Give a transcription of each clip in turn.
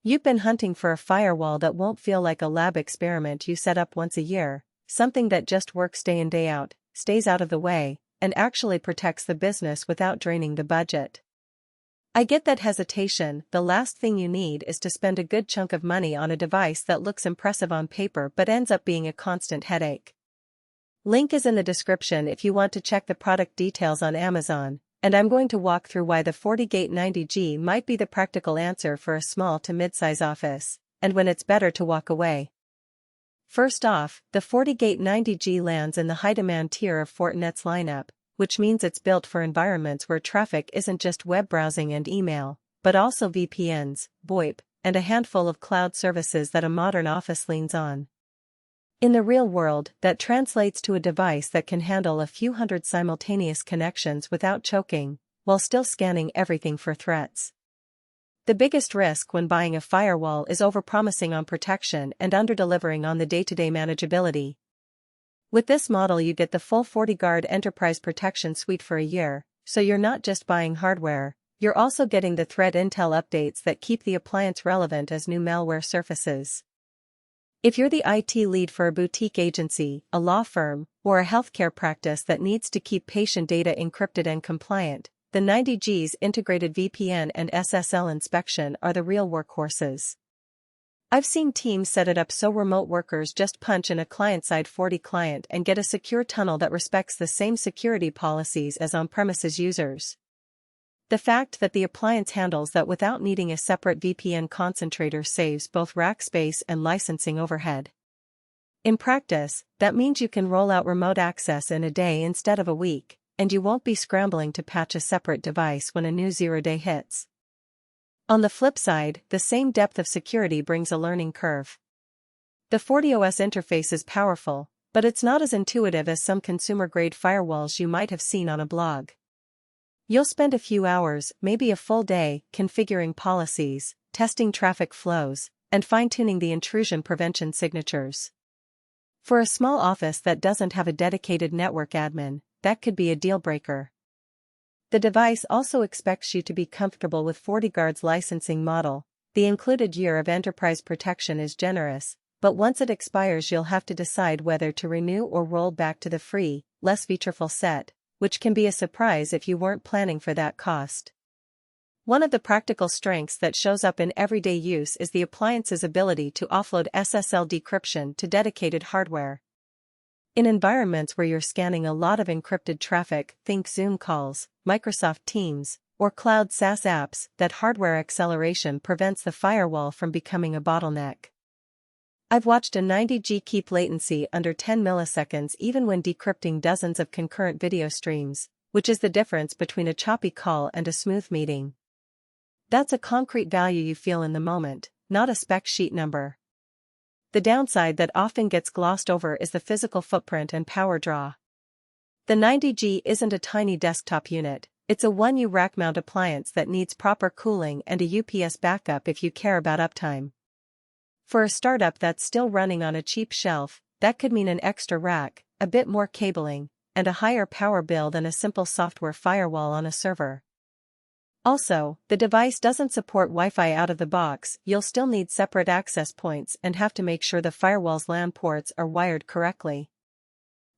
You've been hunting for a firewall that won't feel like a lab experiment you set up once a year, something that just works day in day out, stays out of the way, and actually protects the business without draining the budget. I get that hesitation. The last thing you need is to spend a good chunk of money on a device that looks impressive on paper but ends up being a constant headache. Link is in the description if you want to check the product details on Amazon, and I'm going to walk through why the FortiGate 90G might be the practical answer for a small to mid-size office, and when it's better to walk away. First off, the FortiGate 90G lands in the high-demand tier of Fortinet's lineup, which means it's built for environments where traffic isn't just web browsing and email, but also VPNs, VoIP, and a handful of cloud services that a modern office leans on. In the real world, that translates to a device that can handle a few hundred simultaneous connections without choking, while still scanning everything for threats. The biggest risk when buying a firewall is overpromising on protection and underdelivering on the day-to-day manageability. With this model you get the full FortiGuard Enterprise Protection Suite for a year, so you're not just buying hardware, you're also getting the threat intel updates that keep the appliance relevant as new malware surfaces. If you're the IT lead for a boutique agency, a law firm, or a healthcare practice that needs to keep patient data encrypted and compliant, the 90G's integrated VPN and SSL inspection are the real workhorses. I've seen teams set it up so remote workers just punch in a client-side FortiClient and get a secure tunnel that respects the same security policies as on-premises users. The fact that the appliance handles that without needing a separate VPN concentrator saves both rack space and licensing overhead. In practice, that means you can roll out remote access in a day instead of a week, and you won't be scrambling to patch a separate device when a new zero-day hits. On the flip side, the same depth of security brings a learning curve. The FortiOS interface is powerful, but it's not as intuitive as some consumer-grade firewalls you might have seen on a blog. You'll spend a few hours, maybe a full day, configuring policies, testing traffic flows, and fine-tuning the intrusion prevention signatures. For a small office that doesn't have a dedicated network admin, that could be a deal-breaker. The device also expects you to be comfortable with FortiGuard's licensing model. The included year of enterprise protection is generous, but once it expires you'll have to decide whether to renew or roll back to the free, less featureful set, which can be a surprise if you weren't planning for that cost. One of the practical strengths that shows up in everyday use is the appliance's ability to offload SSL decryption to dedicated hardware. In environments where you're scanning a lot of encrypted traffic, think Zoom calls, Microsoft Teams, or cloud SaaS apps, that hardware acceleration prevents the firewall from becoming a bottleneck. I've watched a 90G keep latency under 10 milliseconds even when decrypting dozens of concurrent video streams, which is the difference between a choppy call and a smooth meeting. That's a concrete value you feel in the moment, not a spec sheet number. The downside that often gets glossed over is the physical footprint and power draw. The 90G isn't a tiny desktop unit, it's a 1U rack mount appliance that needs proper cooling and a UPS backup if you care about uptime. For a startup that's still running on a cheap shelf, that could mean an extra rack, a bit more cabling, and a higher power bill than a simple software firewall on a server. Also, the device doesn't support Wi-Fi out of the box. You'll still need separate access points and have to make sure the firewall's LAN ports are wired correctly.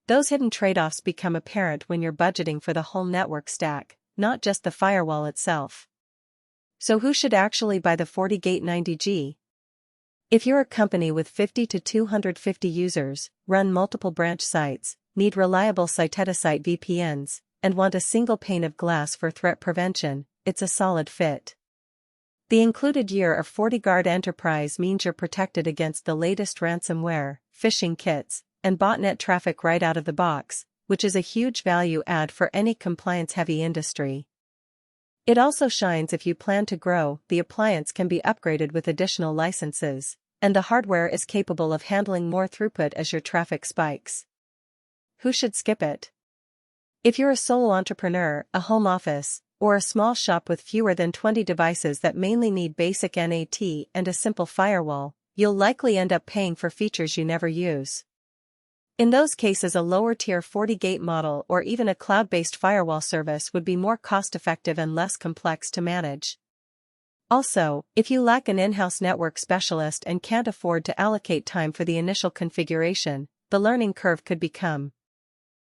Those hidden trade-offs become apparent when you're budgeting for the whole network stack, not just the firewall itself. So who should actually buy the FortiGate 90G? If you're a company with 50 to 250 users, run multiple branch sites, need reliable site-to-site VPNs, and want a single pane of glass for threat prevention, it's a solid fit. The included year of FortiGuard Enterprise means you're protected against the latest ransomware, phishing kits, and botnet traffic right out of the box, which is a huge value add for any compliance-heavy industry. It also shines if you plan to grow. The appliance can be upgraded with additional licenses, and the hardware is capable of handling more throughput as your traffic spikes. Who should skip it? If you're a solo entrepreneur, a home office, or a small shop with fewer than 20 devices that mainly need basic NAT and a simple firewall, you'll likely end up paying for features you never use. In those cases, a lower-tier FortiGate model or even a cloud-based firewall service would be more cost-effective and less complex to manage. Also, if you lack an in-house network specialist and can't afford to allocate time for the initial configuration, the learning curve could become